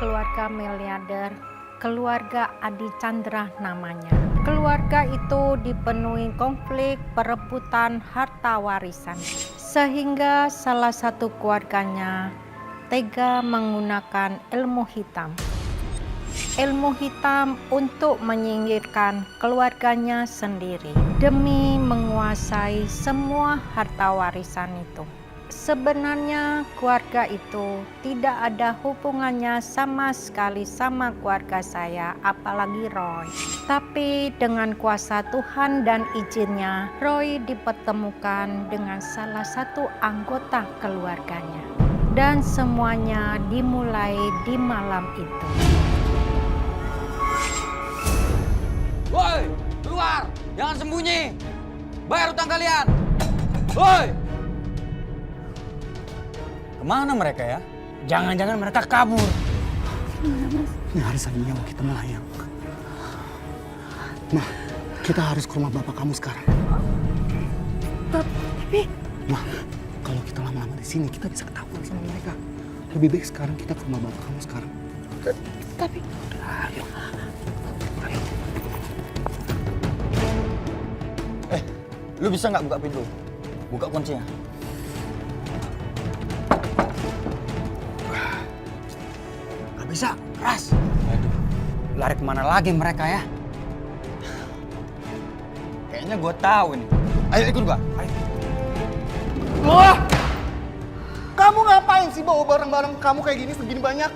keluarga miliarder, keluarga Adi Chandra namanya. Keluarga itu dipenuhi konflik perebutan harta warisan, sehingga salah satu keluarganya tega menggunakan ilmu hitam. Ilmu hitam untuk menyingkirkan keluarganya sendiri demi menguasai semua harta warisan itu. Sebenarnya keluarga itu tidak ada hubungannya sama sekali sama keluarga saya, apalagi Roy. Tapi dengan kuasa Tuhan dan izinnya, Roy dipertemukan dengan salah satu anggota keluarganya. Dan semuanya dimulai di malam itu. Woi, keluar! Jangan sembunyi! Bayar utang kalian! Woi! Kemana mereka ya? Jangan-jangan mereka kabur. Ini hari Sabtunya mau kita melayang. Mah, kita harus ke rumah bapak kamu sekarang. Tapi... Mah, kalau kita lama-lama di sini, kita bisa ketahuan sama mereka. Lebih baik sekarang kita ke rumah bapak kamu sekarang. Tapi... Udah, ayo. Lu bisa nggak buka pintu? Buka kuncinya. Nggak bisa, keras. Aduh, lari kemana lagi mereka ya? Kayaknya gue tahu nih. Ayo ikut gua. Ayo. Wah! Kamu ngapain sih bawa barang-barang kamu kayak gini segini banyak?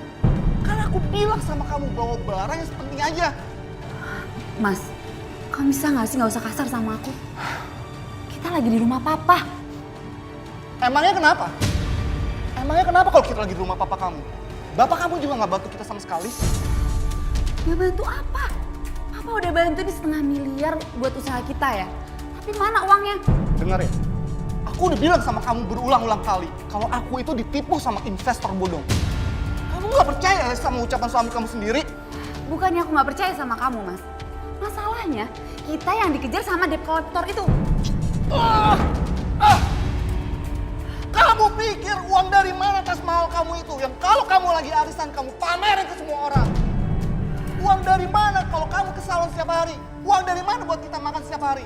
Kan aku bilang sama kamu bawa barang yang sepenting aja. Mas, kamu bisa nggak sih nggak usah kasar sama aku? Kita lagi di rumah papa. Emangnya kenapa? Emangnya kenapa kalau kita lagi di rumah papa kamu? Bapak kamu juga nggak bantu kita sama sekali. Dia bantu apa? Papa udah bantu di 500 miliar buat usaha kita ya. Tapi mana uangnya? Dengar ya, aku udah bilang sama kamu berulang-ulang kali kalau aku itu ditipu sama investor bodong. Kamu nggak percaya sama ucapan suami kamu sendiri? Bukannya aku nggak percaya sama kamu, Mas. Masalahnya kita yang dikejar sama debt collector itu. Kamu pikir uang dari mana tas mahal kamu itu? Yang kalau kamu lagi arisan kamu pamerin ke semua orang. Uang dari mana kalau kamu ke salon setiap hari? Uang dari mana buat kita makan setiap hari?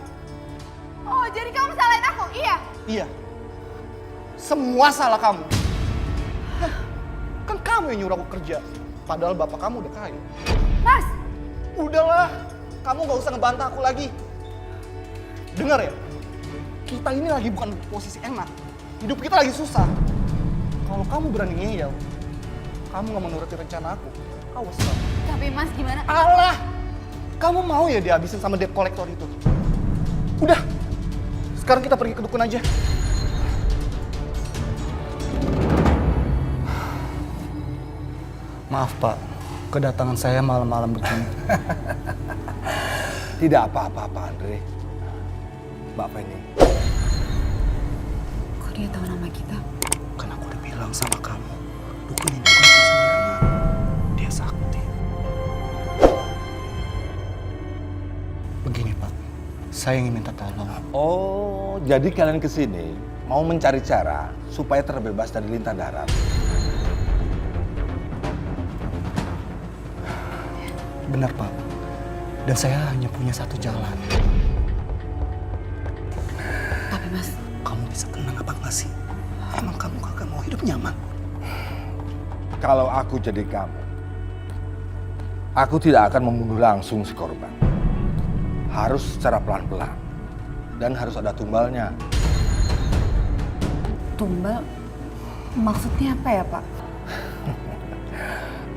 Oh, jadi kamu salahin aku? Iya. Iya. Semua salah kamu. Hah, kan kamu yang nyuruh aku kerja. Padahal bapak kamu udah kaya. Mas! Udahlah, kamu gak usah ngebantah aku lagi. Dengar ya, kita ini lagi bukan posisi enak. Hidup kita lagi susah. Kalau kamu berani ngeyel, kamu gak menuruti rencana aku. Awas kamu. Tapi Mas gimana? Alah, kamu mau ya dihabisin sama debt collector itu? Udah, sekarang kita pergi ke dukun aja. Maaf Pak, kedatangan saya malam-malam begini. Tidak apa-apa Pak Andre. Mbak Penny. Kok dia tahu nama kita? Kan aku udah bilang sama kamu, dukun ini bukan sembarangan. Dia sakti. Begini Pak, saya ingin minta tolong. Oh, jadi kalian kesini mau mencari cara supaya terbebas dari lintah darat. Benar Pak, dan saya hanya punya satu jalan. Tapi Mas, Kamu bisa tenang apa enggak sih? Emang kamu kagak mau hidup nyaman? Kalau aku jadi kamu, aku tidak akan membunuh langsung si korban. Harus secara pelan-pelan dan harus ada tumbalnya. tumbal maksudnya apa ya Pak?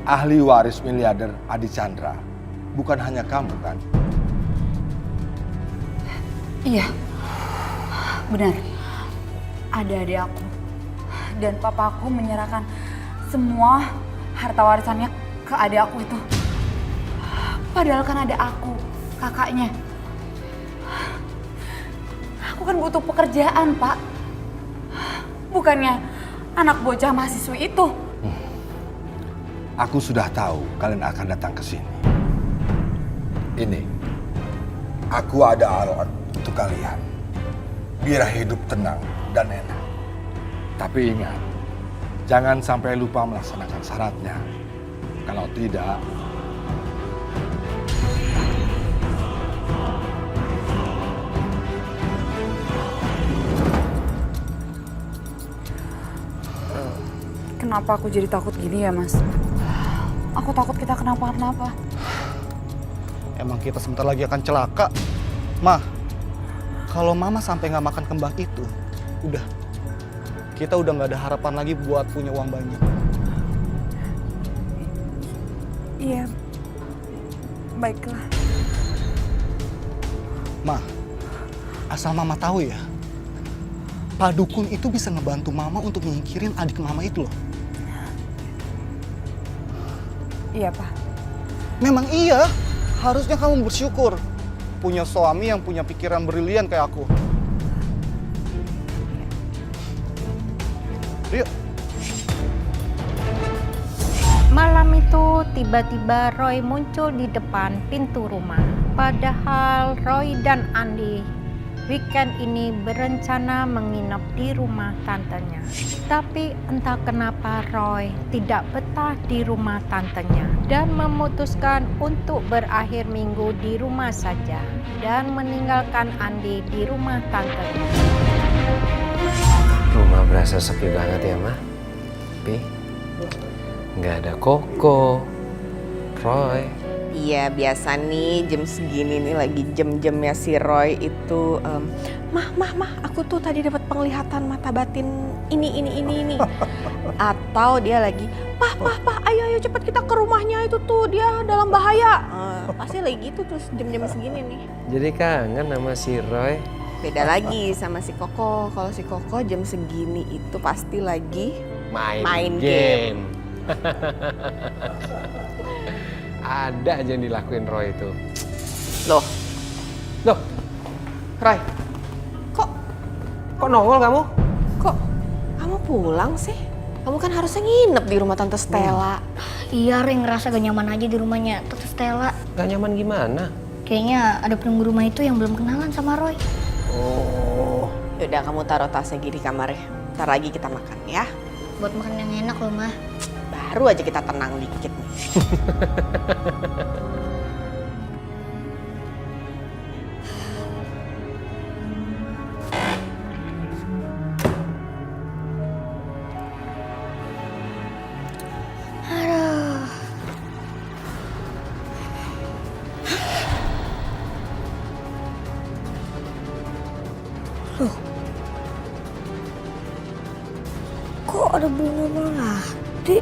Ahli waris miliarder Adi Chandra, bukan hanya kamu kan? Iya, benar. Ada adik aku. Dan papaku menyerahkan semua harta warisannya ke adik aku itu. Padahal kan ada aku, kakaknya. Aku kan butuh pekerjaan, Pak. Bukannya anak bocah mahasiswi itu. Aku sudah tahu kalian akan datang ke sini. Ini, aku ada alat untuk kalian. Biar hidup tenang dan enak. Tapi ingat, jangan sampai lupa melaksanakan syaratnya. Kalau tidak, Kenapa aku jadi takut gini ya, Mas? Aku takut kita kenapa-kenapa. Emang kita sebentar lagi akan celaka. Mah, kalau Mama sampai nggak makan kembang itu, udah. Kita udah nggak ada harapan lagi buat punya uang banyak. Iya, baiklah. Mah, asal Mama tahu ya, Pak Dukun itu bisa ngebantu Mama untuk nyingkirin adik Mama itu loh. Iya, Pak. Memang iya, harusnya kamu bersyukur punya suami yang punya pikiran brilian kayak aku. Yuk. Malam itu tiba-tiba Roy muncul di depan pintu rumah. Padahal Roy dan Andi weekend ini berencana menginap di rumah tantenya. Tapi entah kenapa Roy tidak betah di rumah tantenya dan memutuskan untuk berakhir minggu di rumah saja dan meninggalkan Andi di rumah tantenya. Rumah berasa sepi banget ya, Ma. Pi, nggak ada Koko, Roy. Iya, biasa nih jam segini nih lagi jam-jamnya si Roy itu mah, aku tuh tadi dapat penglihatan mata batin ini. Atau dia lagi, pah, ayo cepet kita ke rumahnya itu tuh, dia dalam bahaya. Pasti lagi gitu terus jam-jam segini nih. Jadi kangen sama si Roy. Beda lagi sama si Koko. Kalau si Koko jam segini itu pasti lagi main game. Ada aja yang dilakuin Roy itu. Loh, Roy. Kok nongol kamu? kok kamu pulang sih? Kamu kan harusnya nginep di rumah Tante Stella. Iya, Ring, ngerasa gak nyaman aja di rumahnya Tante Stella. Gak nyaman gimana? Kayaknya ada penunggu rumah itu yang belum kenalan sama Roy. Oh. Yaudah, kamu taruh tasnya di kamarnya. Ntar lagi kita makan ya. Buat makan yang enak loh, Mah. Baru aja kita tenang dikit nih. Aduh. Loh. Kok ada bunga melati?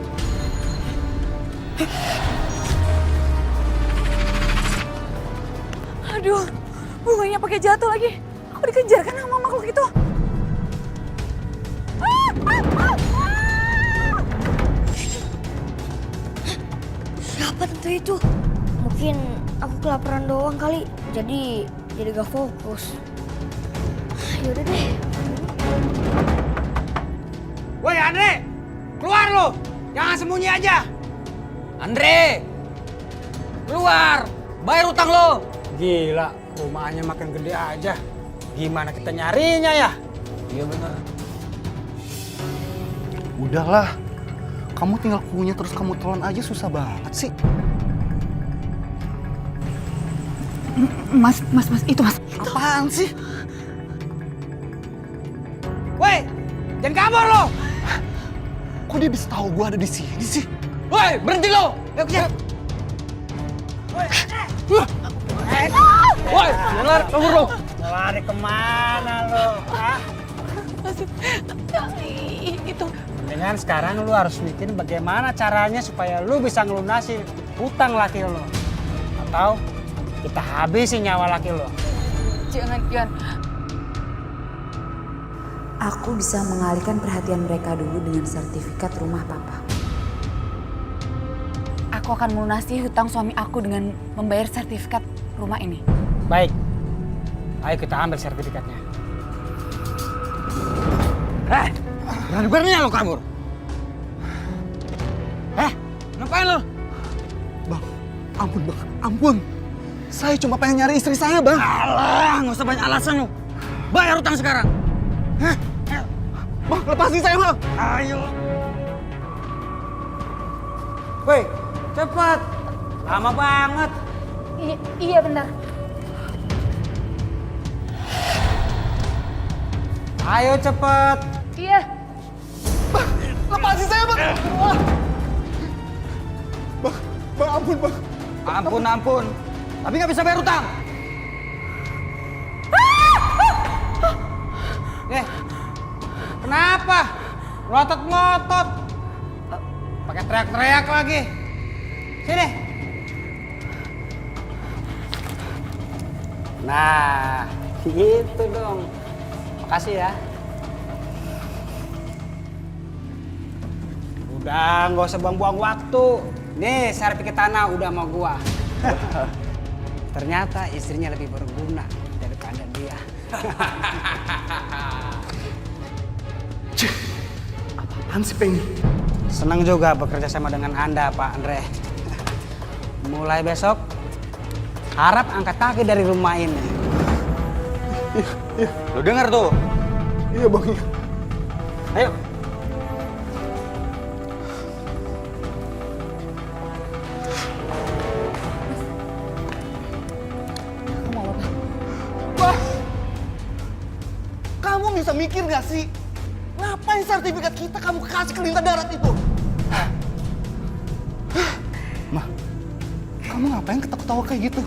Aduh, bunganya pakai jatuh lagi. Aku dikejar kan sama makhluk itu. Siapa tentu itu? Mungkin aku kelaparan doang kali. Jadi gak fokus. Yaudah deh. Woi Andre, keluar lo, jangan sembunyi aja. Andre, keluar, bayar utang lo. Gila, rumahnya makin gede aja. Gimana kita nyarinya ya? Iya benar. Udahlah, kamu tinggal kunyah terus kamu telan aja susah banget sih. Mas, itu Mas. Apaan sih? Woi, jangan kabur lo. Kok dia bisa tahu gua ada di sini sih? Woi, berhenti lo. Ayo kejar. Woi, jangan kabur lo. Lari kemana lo? Itu. Dengan sekarang lu harus mikirin bagaimana caranya supaya lu bisa ngelunasi hutang laki lo. Atau kita habisin nyawa laki lo. Jangan. Aku bisa mengalihkan perhatian mereka dulu dengan sertifikat rumah papa. Aku akan melunasi hutang suami aku dengan membayar sertifikat rumah ini. Baik, ayo kita ambil sertifikatnya. Berani-beraninya lo kabur. Ngapain lo? Bang, ampun. Saya cuma pengen nyari istri saya, Bang. Alah, nggak usah banyak alasan lo. Bayar utang sekarang. Bang, lepasin saya, Bang. Ayo. Woi, cepet. Lama banget. Iya benar. Ayo cepet. Iya. Lepasin saya, Bang. Wah. Bang, ampun, Bang. Ampun. Tapi nggak bisa bayar utang. Kenapa? Melotot-melotot. Pakai teriak-teriak lagi. Sini. Nah, gitu dong. Makasih ya. Udah, nggak usah buang-buang waktu. Nih, sertifikat tanah udah mau gua. Ternyata istrinya lebih berguna daripada dia. Apaan sih, Peng? Senang juga bekerja sama dengan Anda, Pak Andre. Mulai besok, harap angkat kaki dari rumah ini. Iya. Lo denger tuh? Iya, Bang. Iya. Ayo. Wah. Kamu bisa mikir gak sih? Ngapain sertifikat kita kamu kasih ke Lintah Darat itu? Ma, kamu ngapain ketawa-ketawa kayak gitu?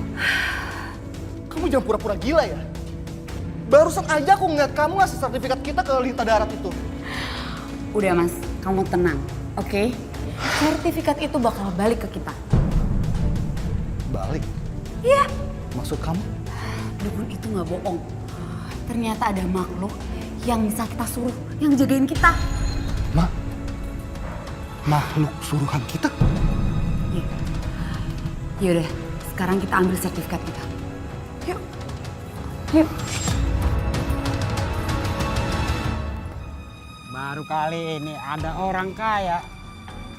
Kamu jangan pura-pura gila ya. Barusan aja aku ngeliat kamu ngasih sertifikat kita ke Lintah Darat itu. Udah Mas, kamu tenang, oke? Sertifikat itu bakal balik ke kita. Balik? Iya. Maksud kamu? Dukun itu nggak bohong. Ternyata ada makhluk yang bisa kita suruh, yang jagain kita. Ma, makhluk suruhan kita? Iya. Yaudah, sekarang kita ambil sertifikat kita. Yuk. Yuk. Baru kali ini ada orang kaya.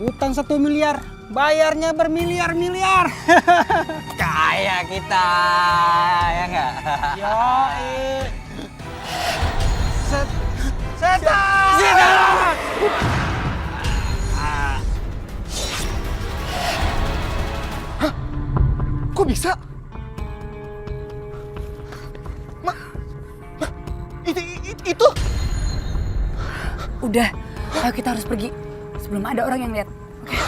Utang 1 miliar, bayarnya bermiliar-miliar. Kaya kita, ya nggak? Yoi. Setan! Hah? Kok bisa? Itu? Udah, ayo kita harus pergi sebelum ada orang yang lihat. Oke.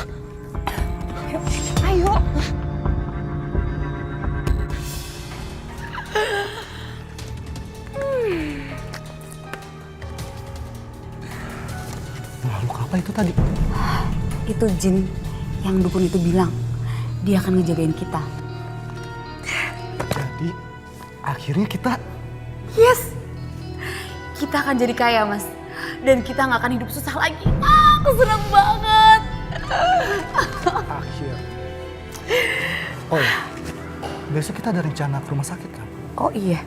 Ayo. Ayo. Makhluk apa itu tadi? Itu jin yang dukun itu bilang dia akan ngejagain kita. Jadi akhirnya kita... Yes. Kita akan jadi kaya, Mas. Dan kita nggak akan hidup susah lagi. Aku senang banget. Akhir. Oh ya, besok kita ada rencana ke rumah sakit kan? Oh iya.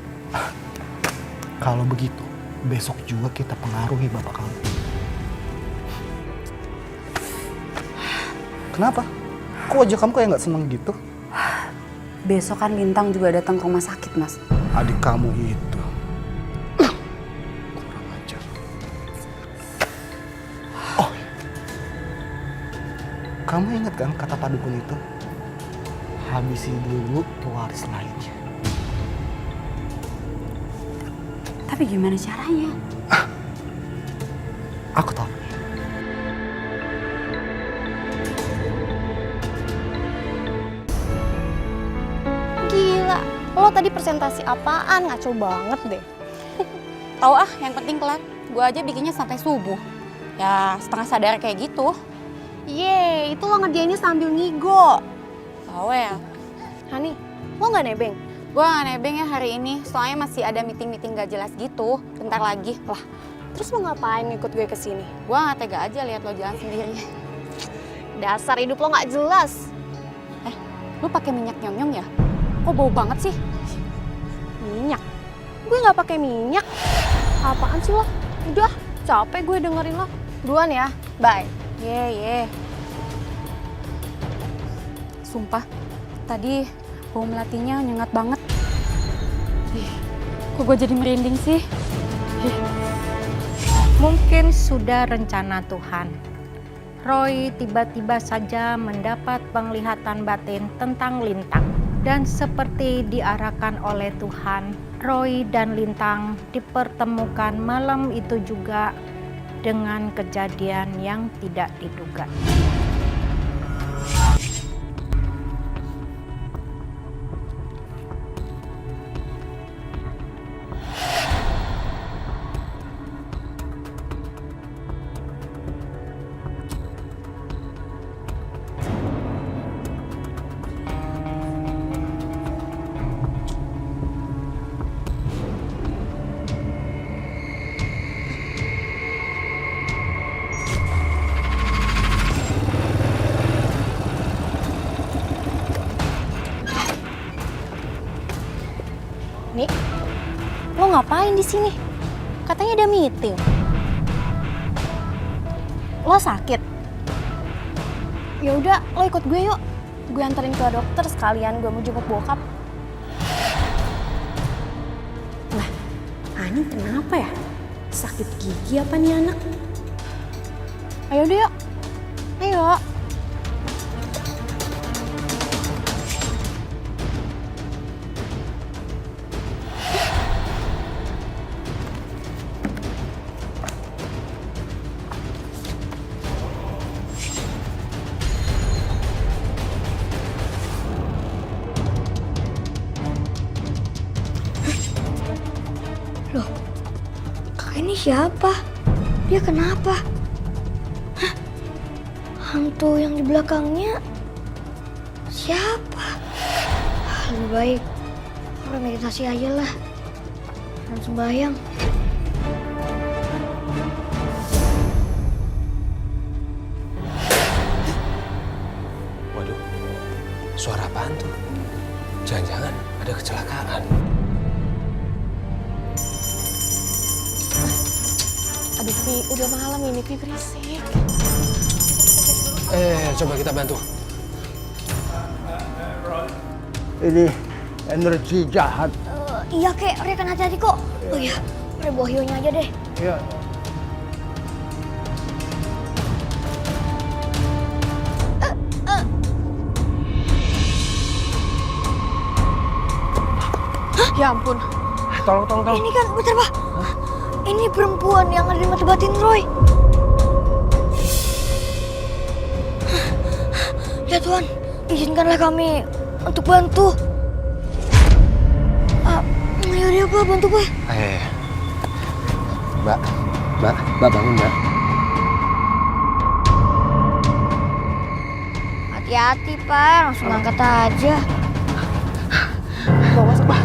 Kalau begitu, besok juga kita pengaruhi bapak kamu. Kenapa? Kok wajah kamu kayak nggak seneng gitu? Besok kan Lintang juga datang ke rumah sakit, Mas. Adik kamu itu. Kurang ajar. Oh, kamu ingat kan kata Pak Dukun itu? Habisi dulu pewaris lainnya. Tapi gimana caranya? Aku tahu. Gila, lo tadi presentasi apaan? Ngaco banget deh. Tahu ah, yang penting kelar. Gue aja bikinnya sampai subuh. Ya setengah sadar kayak gitu. Yeay, itu lo ngerjainnya sambil ngigo. Tahu ya. Hani, lo nggak nebeng? Gue gak nebeng ya hari ini, soalnya masih ada meeting-meeting gak jelas gitu. Bentar lagi. Lah, terus lo ngapain ngikut gue kesini? Gue gak tega aja lihat lo jalan sendiri. Dasar hidup lo nggak jelas. Lo pakai minyak nyong-nyong ya? Kok bau banget sih? Minyak? Gue nggak pakai minyak. Apaan sih lo? Udah, capek gue dengerin lo. Duluan ya, bye. Ye. Sumpah, tadi bau melatinya nyengat banget. Kok gue jadi merinding sih? Mungkin sudah rencana Tuhan. Roy tiba-tiba saja mendapat penglihatan batin tentang Lintang. Dan seperti diarahkan oleh Tuhan, Roy dan Lintang dipertemukan malam itu juga dengan kejadian yang tidak diduga. Nik, lo ngapain di sini? Katanya ada meeting. Lo sakit? Ya udah, lo ikut gue yuk. Gue anterin ke dokter sekalian, gue mau jemput bokap. Lah, Ani kenapa ya? Sakit gigi apa nih anak? Ayo deh yuk. Ayo. Loh, kakak ini siapa? Dia kenapa? Hah? Hantu yang di belakangnya siapa? Lebih baik orang meditasi aja lah. Dan sembahyang. Waduh, suara apaan tuh? Jangan-jangan ada kecelakaan. Aduh, Pi, udah malam ini, Pi, berisik. Coba kita bantu. Ini energi jahat. Iya kek, Re kan hati-hati kok. Oh iya, Re bawa hionya aja deh. Ya. Ya ampun. Tolong. Ini kan, bentar Pak. Ini perempuan yang ada di mata batin Roy. Ya Tuhan, izinkanlah kami untuk bantu. Ayo deh Pak, bantu Pak. Mbak bangun Mbak. Hati-hati Pak, langsung angkat aja. Bawa masuk, Pak.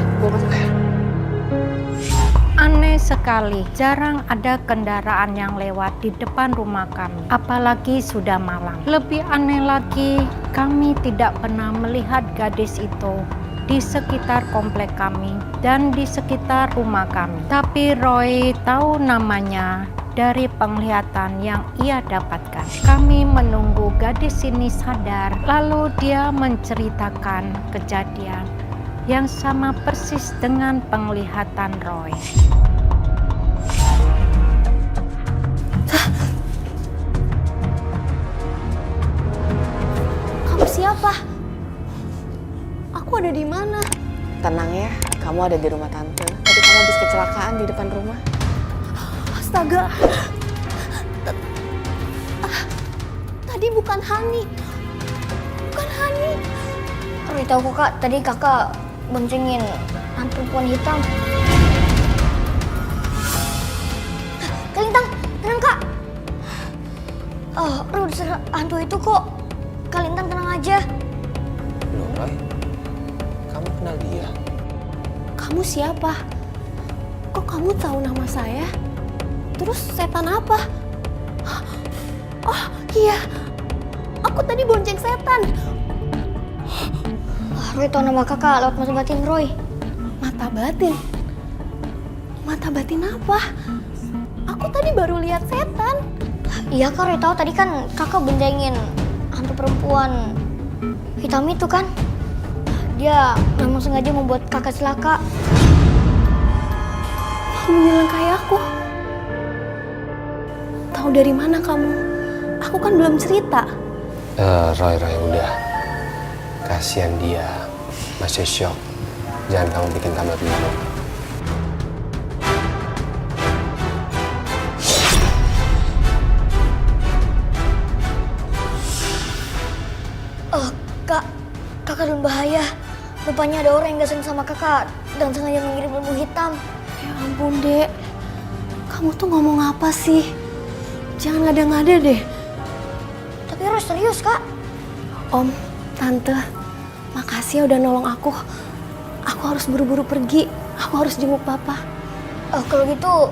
Aneh sekali, jarang ada kendaraan yang lewat di depan rumah kami, apalagi sudah malam. Lebih aneh lagi, kami tidak pernah melihat gadis itu di sekitar komplek kami dan di sekitar rumah kami. Tapi Roy tahu namanya dari penglihatan yang ia dapatkan. Kami menunggu gadis ini sadar, lalu dia menceritakan kejadian yang sama persis dengan penglihatan Roy. Kamu siapa? Aku ada di mana? Tenang ya, kamu ada di rumah tante. Tadi kamu habis kecelakaan di depan rumah. Astaga. Tadi bukan Hani. Bukan Hani. Roy tahu kok Kak, tadi kakak boncengin hantu perempuan hitam. Kak Lintang, tenang Kak. Roy udah serang hantu itu kok. Kak Lintang tenang aja. Loh Roy, kamu kenal dia? Kamu siapa? Kok kamu tahu nama saya? Terus setan apa? Oh iya, aku tadi bonceng setan. Roy tahu nama kakak lewat mata batin Roy. Mata batin? Mata batin apa? Aku tadi baru lihat setan. Iya Kak, Roy tahu tadi kan kakak boncengin hantu perempuan hitam itu kan. Dia memang sengaja membuat kakak celaka. Mau menyelengkai aku? Tahu dari mana kamu? Aku kan belum cerita. Roy, udah. Kasihan dia, masih shock. Jangan kamu bikin tambah bingung. Kakak dalam bahaya. Rupanya ada orang yang gak sayang sama kakak dan sengaja mengirim ilmu hitam. Ya ampun, Dek. Kamu tuh ngomong apa sih? Jangan ngada-ngada deh. Tapi Roy serius, Kak. Om, Tante, makasih ya udah nolong aku. Aku harus buru-buru pergi. Aku harus jenguk Papa. Kalau gitu,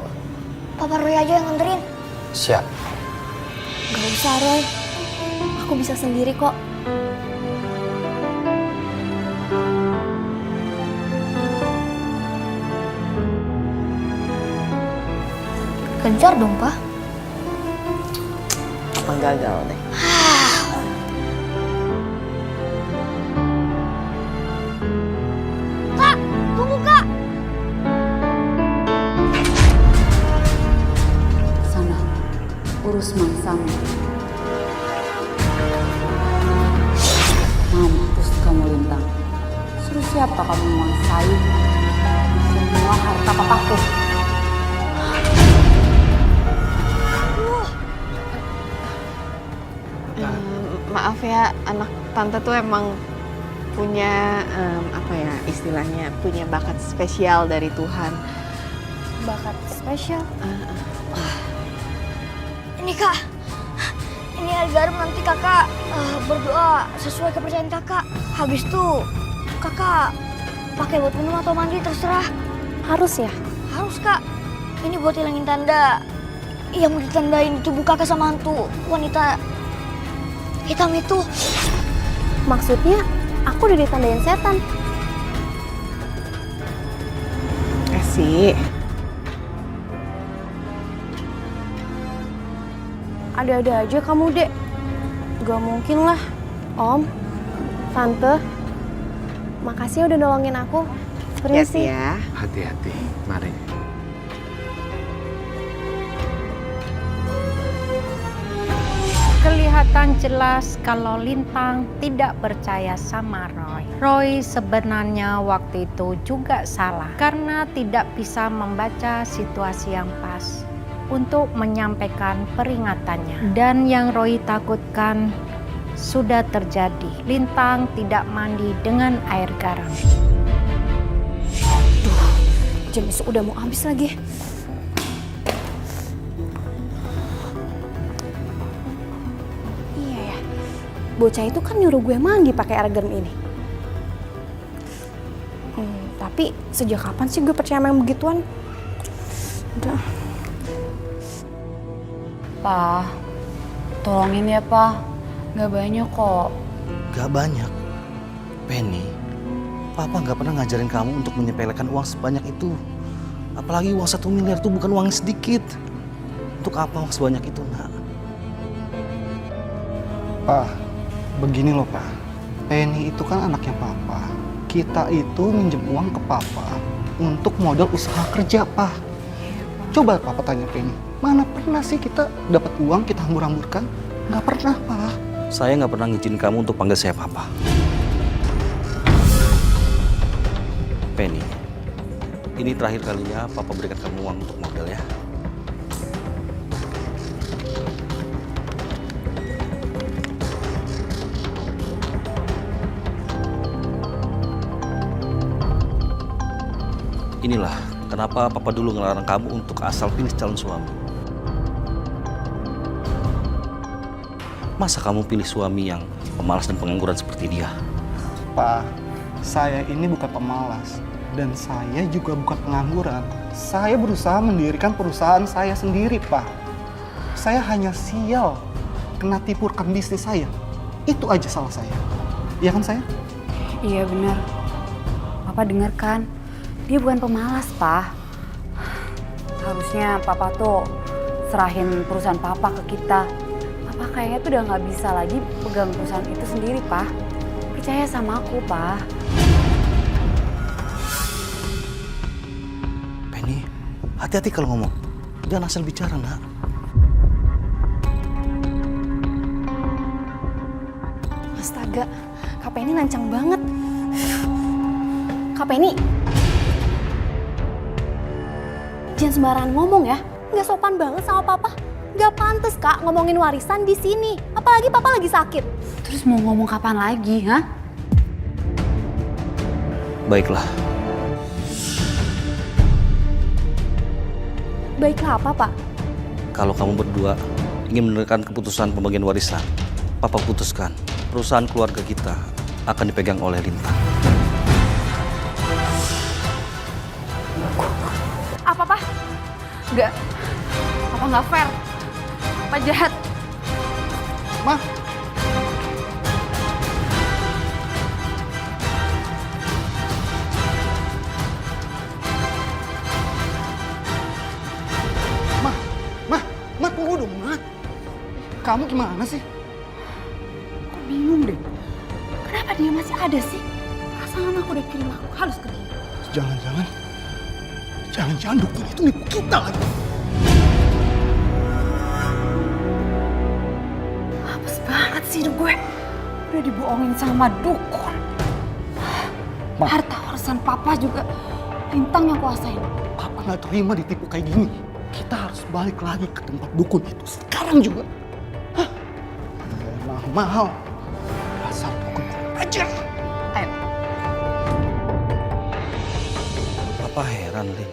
Papa Roy aja yang nganterin. Siap. Gak usah, Roy. Aku bisa sendiri kok. Gencar dong, Pak. Emang gagal deh. Kak, tunggu, Kak. Sana, urus mangsamu. Mampus kamu Lintang. Suruh siapa kamu menguasai semua harta papaku? Maaf ya, anak tante tuh emang punya apa ya istilahnya, punya bakat spesial dari Tuhan. Bakat spesial. Ini, Kak. Ini air garam nanti kakak berdoa sesuai kepercayaan kakak. Habis itu kakak pakai buat minum atau mandi terserah. Harus ya? Harus, Kak. Ini buat hilangin tanda yang ditandain di tubuh kakak sama hantu wanita hitam itu. Maksudnya aku udah ditandain setan. Kasih. Ada-ada aja kamu, Dek. Gak mungkin lah. Om, Tante, makasih ya udah nolongin aku. Permisi. Ya. Hati-hati, mari. Kelihatan jelas kalau Lintang tidak percaya sama Roy. Roy sebenarnya waktu itu juga salah karena tidak bisa membaca situasi yang pas untuk menyampaikan peringatannya. Dan yang Roy takutkan sudah terjadi. Lintang tidak mandi dengan air garam. Jam besok udah mau habis lagi. Iya ya, bocah itu kan nyuruh gue mandi pakai air garam ini. Tapi sejak kapan sih gue percaya sama yang begituan? Udah. Pa, tolongin ya Pa, gak banyak kok. Gak banyak. Penny, Papa gak pernah ngajarin kamu untuk menyepelekan uang sebanyak itu. Apalagi uang 1 miliar itu bukan uang yang sedikit. Untuk apa uang sebanyak itu, nak? Pak, begini loh, Pak. Penny itu kan anaknya Papa. Kita itu minjem uang ke Papa untuk modal usaha kerja, Pak. Coba Papa tanya Penny, mana pernah sih kita dapat uang kita hambur-hamburkan? Nggak pernah, Pak. Saya nggak pernah ngizinin kamu untuk panggil saya Papa. Penny, ini terakhir kalinya Papa berikan kamu uang untuk modal ya. Inilah kenapa Papa dulu ngelarang kamu untuk asal pilih calon suami. Masa kamu pilih suami yang pemalas dan pengangguran seperti dia? Pak, saya ini bukan pemalas. Dan saya juga bukan pengangguran. Saya berusaha mendirikan perusahaan saya sendiri, Pak. Saya hanya sial kena tipu rekan bisnis saya. Itu aja salah saya. Iya kan saya? Iya benar. Papa dengar kan? Dia bukan pemalas, Pa. Harusnya Papa tuh serahin perusahaan Papa ke kita. Papa kayaknya tuh udah nggak bisa lagi pegang perusahaan itu sendiri, Pa. Percaya sama aku, Pa. Penny, hati-hati kalau ngomong. Jangan asal bicara, nak. Astaga, Kak Penny lancang banget. Kak Penny, jangan sembarangan ngomong ya. Nggak sopan banget sama papa. Nggak pantas Kak ngomongin warisan di sini. Apalagi papa lagi sakit. Terus mau ngomong kapan lagi, ha? Baiklah, Baiklah apa, Pak? kalau kamu berdua ingin menerima keputusan pembagian warisan, Papa putuskan perusahaan keluarga kita akan dipegang oleh Lintang. Apa, Pak? Nggak. Papa nggak fair. Papa jahat. Ma, Ma, tunggu dong, Ma. Kamu gimana sih? Kok bingung deh. Kenapa dia masih ada sih? Perasaan aku udah kirim aku halus ke dia. Jangan dukun itu nipu kita lagi. Hapus banget sih hidup gue. Udah dibohongin sama dukun. Ma. Harta warisan papa juga Lintang yang kuasain. Papa nggak terima ditipu kayak gini. Kita harus balik lagi ke tempat dukun itu sekarang juga. Hah? Mahal. Asal dukun aja. Ayo. Papa heran, Lin.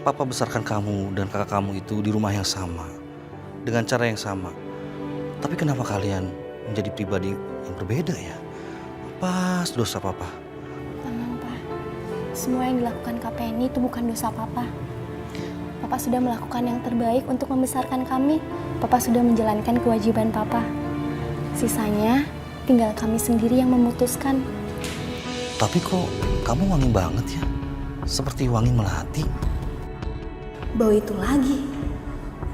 Papa besarkan kamu dan kakak kamu itu di rumah yang sama, dengan cara yang sama. Tapi kenapa kalian menjadi pribadi yang berbeda ya? Pas dosa Papa. Tenang, Pak. Semua yang dilakukan Kak Penny itu bukan dosa Papa. Papa sudah melakukan yang terbaik untuk membesarkan kami. Papa sudah menjalankan kewajiban Papa. Sisanya tinggal kami sendiri yang memutuskan. Tapi kok kamu wangi banget ya? Seperti wangi melati. Bau itu lagi.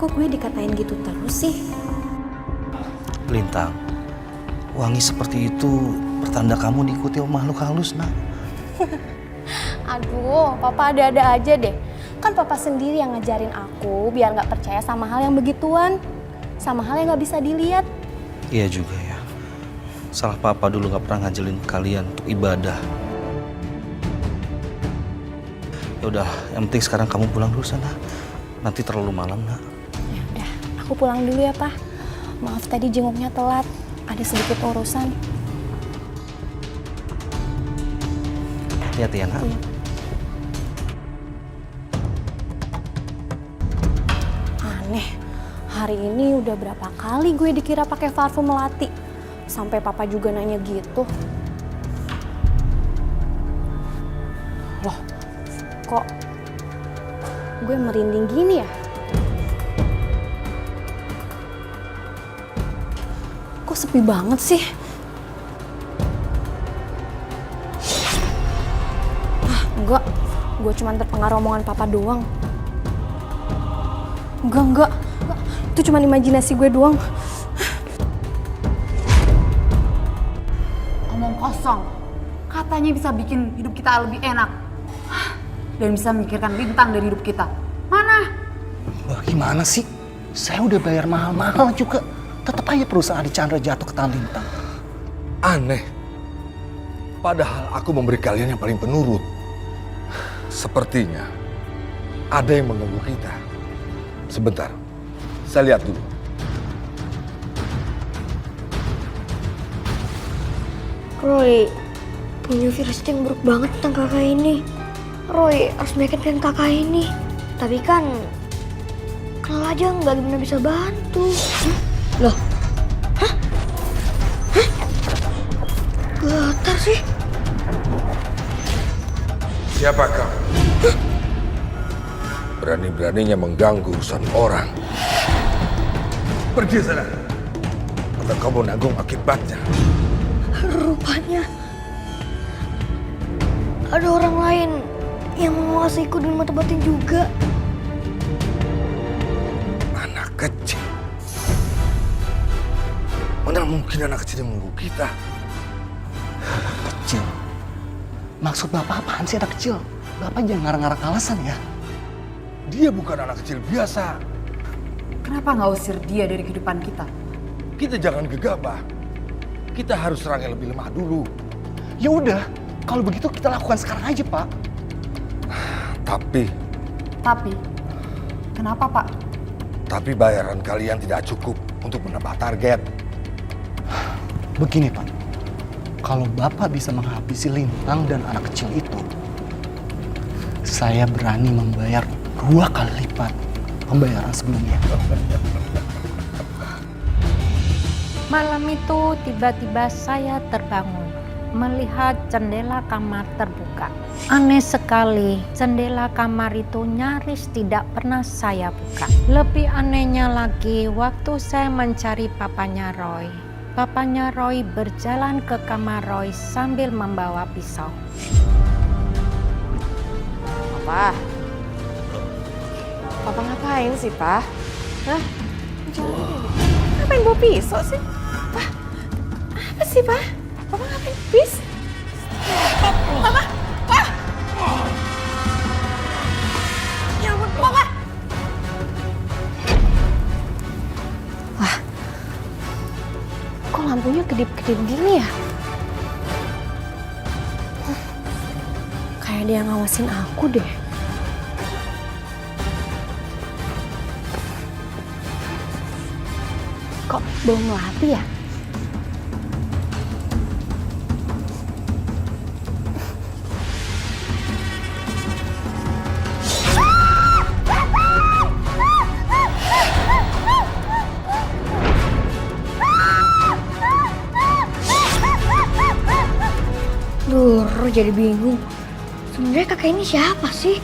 Kok gue dikatain gitu terus sih? Lintang, wangi seperti itu pertanda kamu diikuti makhluk halus, nak. Aduh, Papa ada-ada aja deh. Kan Papa sendiri yang ngajarin aku biar nggak percaya sama hal yang begituan. Sama hal yang nggak bisa dilihat. Iya juga ya. Salah Papa dulu gak pernah ngajelin kalian untuk ibadah. Ya udah, yang penting sekarang kamu pulang dulu sana. Nanti terlalu malam, nak. Ya, aku pulang dulu ya, Pak. Maaf tadi jenguknya telat. Ada sedikit urusan. Hati-hati ya, nak. Iya. Aneh, hari ini udah berapa kali gue dikira pakai parfum melati. Sampai Papa juga nanya gitu. Loh, kok gue merinding gini ya? Kok sepi banget sih? Enggak, gue cuma terpengaruh omongan Papa doang. Enggak, itu cuma imajinasi gue doang. Omong kosong. Katanya bisa bikin hidup kita lebih enak. Dan bisa memikirkan Lintang dari hidup kita. Mana? Wah, gimana sih? Saya udah bayar mahal-mahal juga. Tetap aja perusahaan di Chandra jatuh ke tangan Lintang. Aneh. Padahal aku memberi kalian yang paling penurut. Sepertinya ada yang mengganggu kita. Sebentar, saya lihat dulu. Roy punya virus yang buruk banget tentang kakak ini. Roy harus meyakinkan kakak ini. Tapi kan kenal aja nggak benar bisa bantu. Loh? Hah? Getar sih. Siapa kamu? Berani-beraninya mengganggu urusan orang. Pergi sana. Atau kamu nanggung akibatnya. Rupanya ada orang lain yang menguasaiku dan mata batin juga. Anak kecil. Mana mungkin anak kecil yang mengganggu kita? Kecil. Maksud Bapak apaan sih anak kecil? Bapak jangan ngarang-ngarang alasan ya. Dia bukan anak kecil biasa. Kenapa nggak usir dia dari kehidupan kita? Kita jangan gegabah. kita harus serang yang lebih lemah dulu. Ya udah, kalau begitu kita lakukan sekarang aja, Pak. Tapi Kenapa, Pak? bayaran kalian tidak cukup untuk menambah target. Begini, Pak. Kalau Bapak bisa menghabisi Lintang dan anak kecil itu, saya berani membayar 2 kali lipat pembayaran sebelumnya. Malam itu tiba-tiba saya terbangun melihat jendela kamar terbuka. Aneh sekali, jendela kamar itu nyaris tidak pernah saya buka. Lebih anehnya lagi, waktu saya mencari papanya Roy, papanya Roy berjalan ke kamar Roy sambil membawa pisau. Papa ngapain sih, Pak? Hah? Ngapain bawa pisau sih? Pak, apa sih, Pak? Papa ngapain pisau? Papa! Pak! Ya ampun, Papa! Wah, kok lampunya kedip-kedip gini ya? Kayak dia ngawasin aku deh. Kok bau melati ya? Duh, Roy jadi bingung. Sebenarnya kakek ini siapa sih?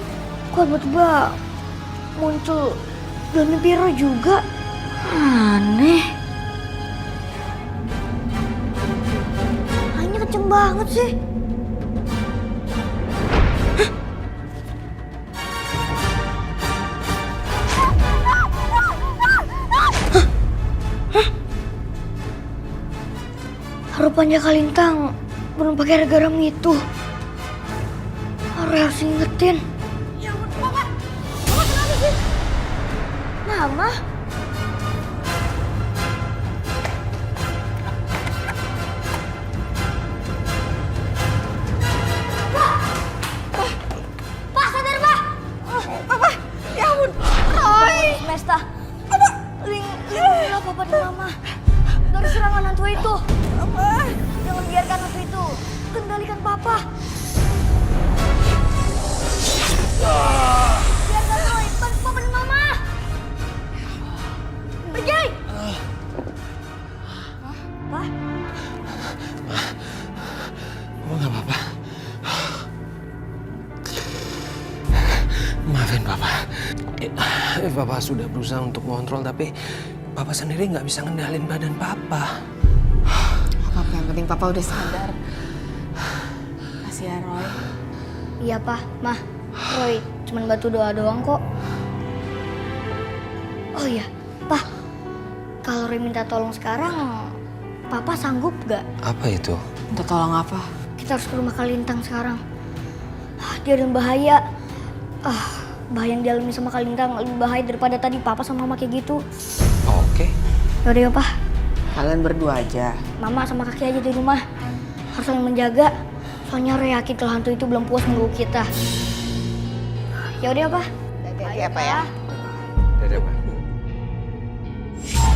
Kok tiba-tiba muncul dalam mimpi Roy juga? Aneh. Anginnya kenceng banget sih. Rupanya Kalintang belum pakai air garam itu. Roy harus ingetin. Ya ampun, Papa! Papa kenapa sih? Mama. Pak, sadar, Pak! Papa! Ya ampun! Roy! Mesta. Lindungilah Papa dan Mama dari serangan hantu itu. Jangan biarkan hantu itu kendalikan Papa. Biarkan Roy bantu Papa dan Mama. Pergi! Pak? Mama nggak apa-apa. Maafin Papa. Papa sudah berusaha untuk mengontrol, tapi Papa sendiri nggak bisa ngendalin badan Papa. Apa yang penting Papa udah sadar. Kasih ya, Roy. Iya, Pak. Mah, Roy cuma bantu doa doang kok. Oh iya, Pak. Kalau Roy minta tolong sekarang, Papa sanggup gak? Apa itu? Minta tolong apa? Kita harus ke rumah Kalintang sekarang. Dia dalam bahaya. Bahaya yang dialami sama Kalintang lebih bahaya daripada tadi Papa sama Mama kayak gitu. Oke. Yaudah ya, Pak. Kalian berdua aja. Mama sama Kaki aja di rumah. Harus saling menjaga. Soalnya Roy yakin kalau hantu itu belum puas mengganggu kita. Yaudah ya, Pak. Hati-hati ya, Pak ya. Dadah, Pak.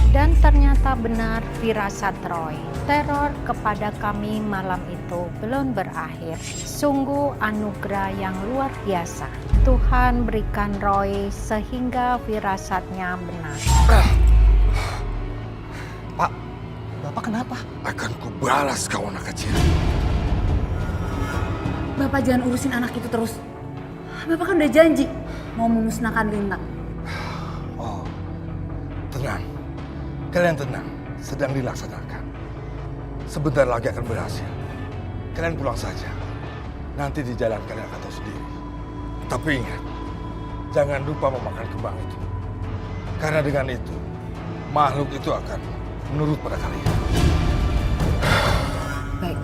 Dan ternyata benar firasat Roy. Teror kepada kami malam itu belum berakhir. Sungguh anugerah yang luar biasa. Tuhan berikan Roy sehingga firasatnya benar. Pak, Bapak kenapa? Akan kubalas kau anak kecil. Bapak jangan urusin anak itu terus. Bapak kan udah janji mau memusnahkan Lintang. Oh, tenang. Kalian tenang, sedang dilaksanakan. Sebentar lagi akan berhasil. Kalian pulang saja. Nanti di jalan kalian akan tahu sendiri. Tapi ingat, jangan lupa memakan kembang itu. Karena dengan itu, makhluk itu akan menurut pada kalian. Baik.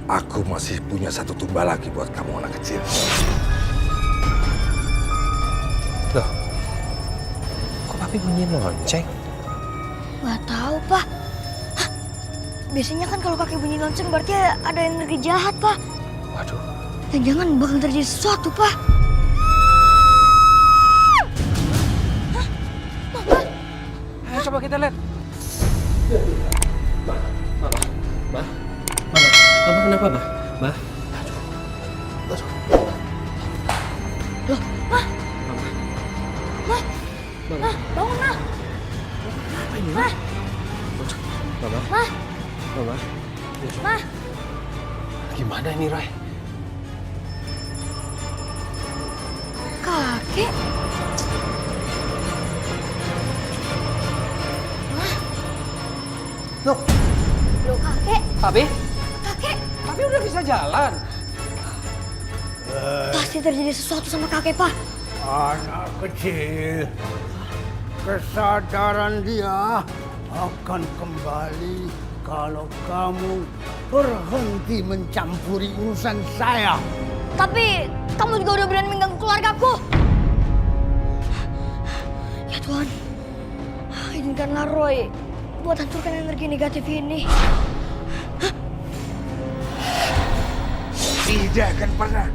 Aku masih punya satu tumbal lagi buat kamu anak kecil. Loh, Tapi bunyi lonceng. Nggak tahu, Pak. Hah? Biasanya kan kalau kakek bunyi lonceng berarti ada yang lagi jahat, Pak. Waduh. Dan jangan bakal terjadi sesuatu, Pak. Ayo coba kita lihat. Mama kenapa, Bah? Bah? Loh, Ma. Ma. Ma, bangun, Ma. Apa ini, Ma. Mama? Ma. Mama? Ma. Gimana ini, Roy? Kakek. Loh, Loh, kakek. Papi? Kakek. Papi udah bisa jalan. Pasti terjadi sesuatu sama kakek, Pak. Anak kecil, kesadaran dia akan kembali kalau kamu berhenti mencampuri urusan saya. Tapi kamu juga udah berani mengganggu keluargaku. Ya Tuhan, izinkanlah Roy buat hancurkan energi negatif ini. Tidak akan pernah.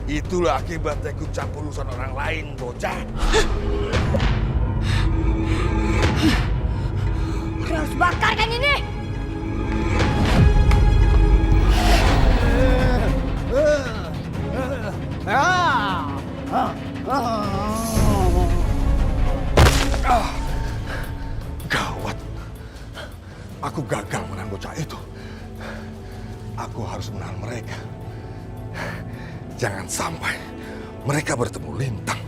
Itulah akibatnya ikut campur urusan orang lain, bocah. Roy harus bakarkan ini. Gawat. Aku gagal menahan bocah itu. Aku harus menahan mereka. Jangan sampai mereka bertemu Lintang.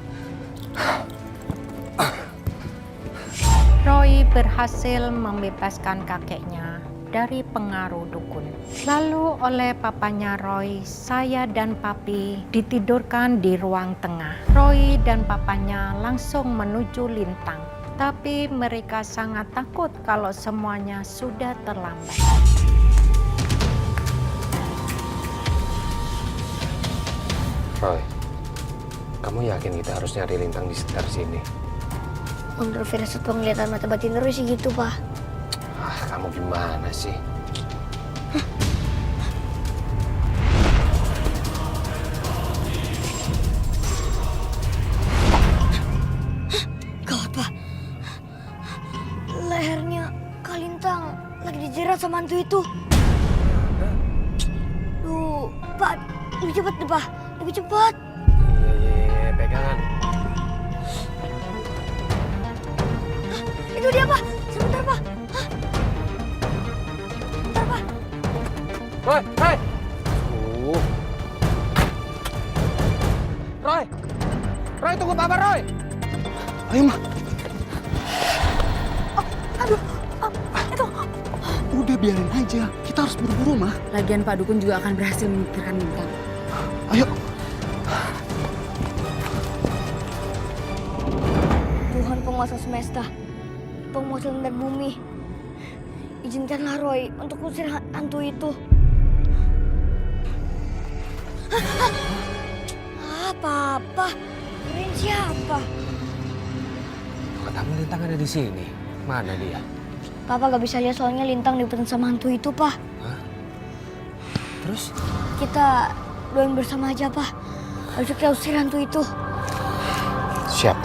Roy berhasil membebaskan kakeknya dari pengaruh dukun. Lalu oleh papanya Roy, saya dan Papi ditidurkan di ruang tengah. Roy dan papanya langsung menuju Lintang. Tapi mereka sangat takut kalau semuanya sudah terlambat. Roy, kamu yakin kita harus nyari Lintang di sekitar sini? Menurut firasat penglihatan mata batin Roy sih gitu, Pak. Ah, kamu gimana sih? Gawat, Pak. Lehernya Kak Lintang lagi dijerat sama hantu itu. Duh, Pak, lebih cepat deh, Pak. Lebih cepat. Iya, pegangan. Itu dia, Pak. Sebentar, Pak. Sebentar, Pak. Roy, Roy, Roy, Roy tunggu Papa Roy. Ayo, Ma. Itu. Udah biarin aja. Kita harus buru-buru, Ma. Lagian Pak Dukun juga akan berhasil menyingkirkan Lintang. Ayo. Tuhan penguasa semesta, penguasa langit dan bumi, izinkanlah Roy untuk usir hantu itu. Papa, kirain siapa? Katamu Lintang ada di sini. Mana dia? Papa gak bisa lihat soalnya Lintang dipesan sama hantu itu, Pak. Hah? Terus? Kita doain bersama aja, Pak. Harus kita usir hantu itu. Siap.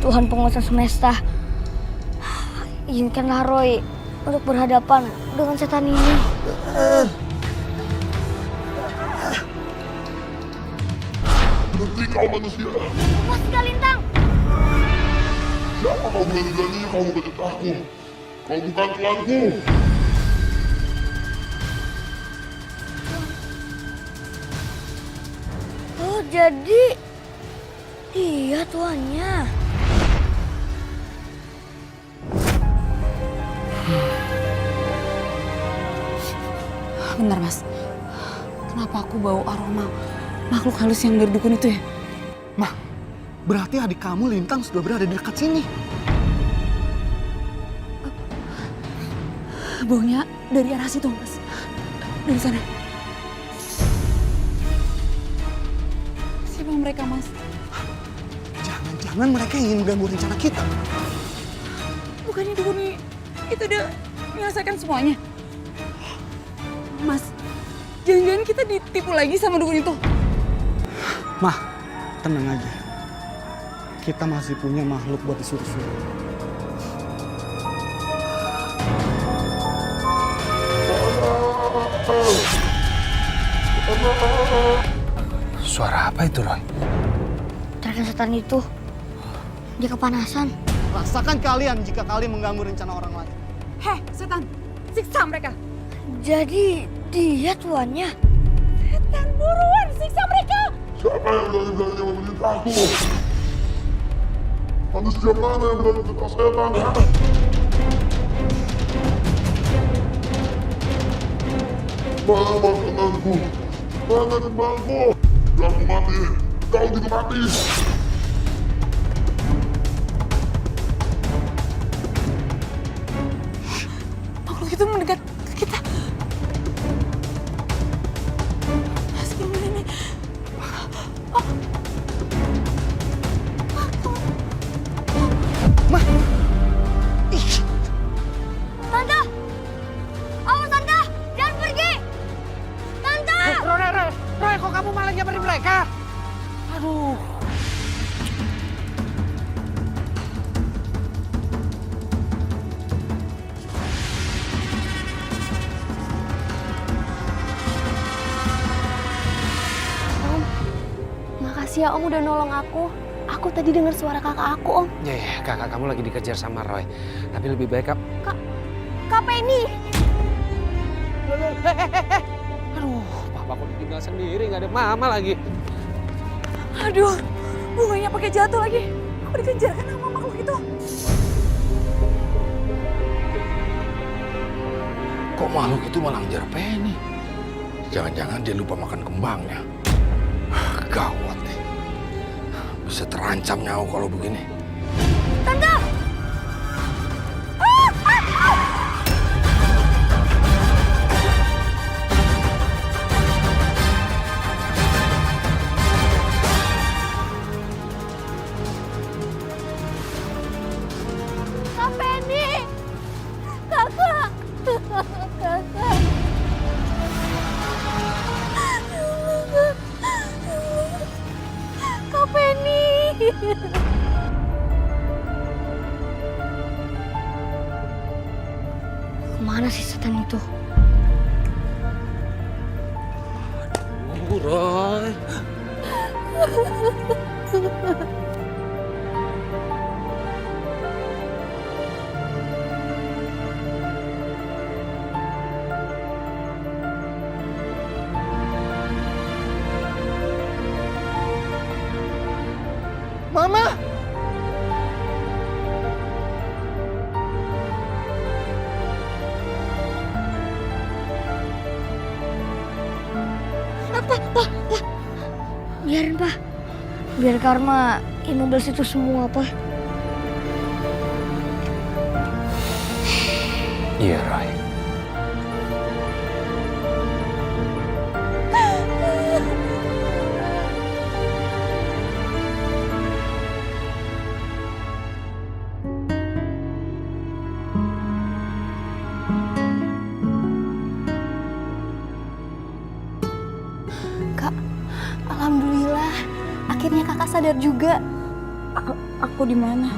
Tuhan penguasa semesta, izinkanlah Roy untuk berhadapan dengan setan ini. Berhenti kau manusia. Mas Kak Lintang! Siapa kau berani-beraninya kamu dekat aku? Kau bukan tuanku. Oh, jadi dia tuannya. Bentar, Mas. Kenapa aku bau aroma makhluk halus yang dari dukun itu ya? Ma, berarti adik kamu Lintang sudah berada di dekat sini. Baunya dari arah situ, Mas. Dari sana. Siapa mereka, Mas? Jangan-jangan mereka ingin mengganggu rencana kita. Bukannya dukun itu udah menyelesaikan semuanya? Mas, jangan-jangan kita ditipu lagi sama dukun itu? Mah, tenang aja. Kita masih punya makhluk buat disuruh-suruh. Suara apa itu, Roy? Teriakan setan itu. Dia kepanasan. Rasakan kalian jika kalian mengganggu rencana orang lain. Heh, setan, siksa mereka. Jadi dia tuannya. Setan, buruan siksa mereka. Siapa yang berani-beraninya memerintahku? Manusia mana yang berani menentang setan? Mana makananku? Mana kembangku? Aku mati, kau juga mati. Makhluk itu mendekat ke kita. Sebelum ini. Mah! Ih! Tante! Awas Tante! Jangan pergi! Tante! Roy, kok kamu malah nyamperin mereka? Aduh. Om, makasih ya Om udah nolong aku. Aku tadi dengar suara kakak aku, Om. Ya, kakak kamu lagi dikejar sama Roy. Tapi lebih baik Kak Penny! Aduh, papa kok ditinggal sendiri, nggak ada mama lagi. Aduh, bunganya pakai jatuh lagi. Aku dikejar kan sama makhluk itu. Kok makhluk itu malah ngejar Penny? Jangan-jangan dia lupa makan kembangnya. Gawat nih. Bisa terancam nyawa kalau begini. Tante! Kak Penny! Kakak! Kakak! Kak Penny! Kemana sih setan itu? Roy. Mama! Biarin, Pak. Biar karma yang membalas itu semua, Pak. Iya, Roy. Kak, alhamdulillah. Akhirnya kakak sadar juga. Aku di mana?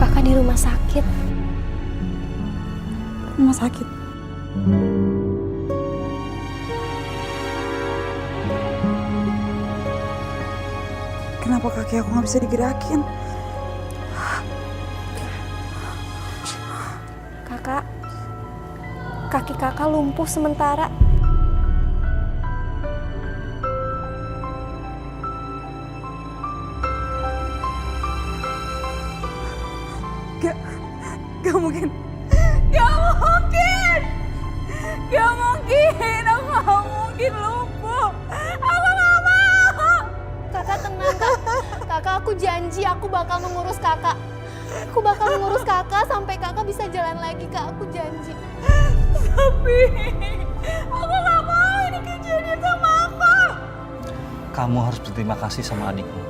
Kakak di rumah sakit. Rumah sakit. Kenapa kaki aku nggak bisa digerakin? Kakak, kaki kakak lumpuh sementara. Gak mungkin. Gak mungkin. Gak mungkin. Aku gak mungkin lumpuh. Aku gak mau. Kakak tenang, Kak. Kakak, aku janji aku bakal mengurus kakak. Aku bakal mengurus kakak sampai kakak bisa jalan lagi, Kak. Aku janji. Tapi aku gak mau ini kejadian sama aku. kamu harus berterima kasih sama adikmu.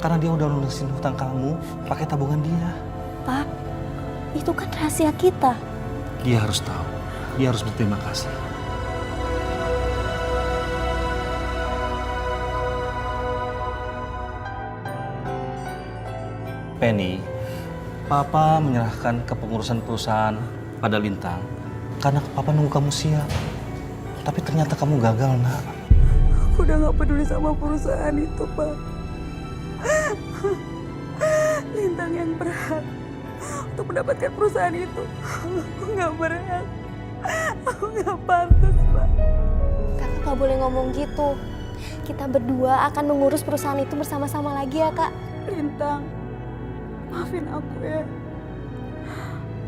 Karena dia udah lunasin hutang kamu pakai tabungan dia. Pak, itu kan rahasia kita. Dia harus tahu. Dia harus berterima kasih. Penny, Papa menyerahkan kepengurusan perusahaan pada Lintang karena Papa nunggu kamu siap. Tapi ternyata kamu gagal, Nak. Aku udah gak peduli sama perusahaan itu, Pak. Lintang yang berhak untuk mendapatkan perusahaan itu. Aku gak berhak. Aku gak pantas, Pak. Kakak gak boleh ngomong gitu. Kita berdua akan mengurus perusahaan itu bersama-sama lagi ya, Kak. Lintang, maafin aku ya.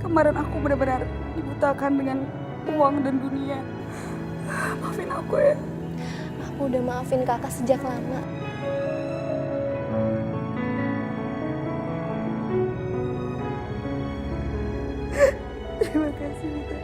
Kemarin aku benar-benar dibutakan dengan uang dan dunia. Maafin aku ya. Aku udah maafin kakak sejak lama. Terima kasih, Lita.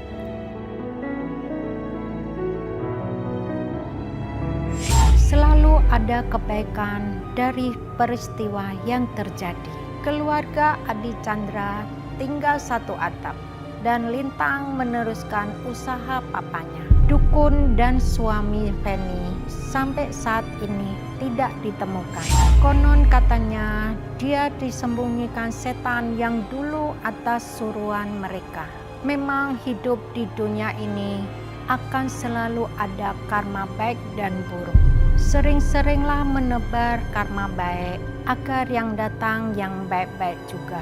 Selalu ada kebaikan dari peristiwa yang terjadi. Keluarga Adi Chandra tinggal satu atap dan Lintang meneruskan usaha papanya. Dukun dan suami Penny sampai saat ini tidak ditemukan. Konon katanya dia disembunyikan setan yang dulu atas suruhan mereka. Memang hidup di dunia ini akan selalu ada karma baik dan buruk. Sering-seringlah menebar karma baik agar yang datang yang baik-baik juga.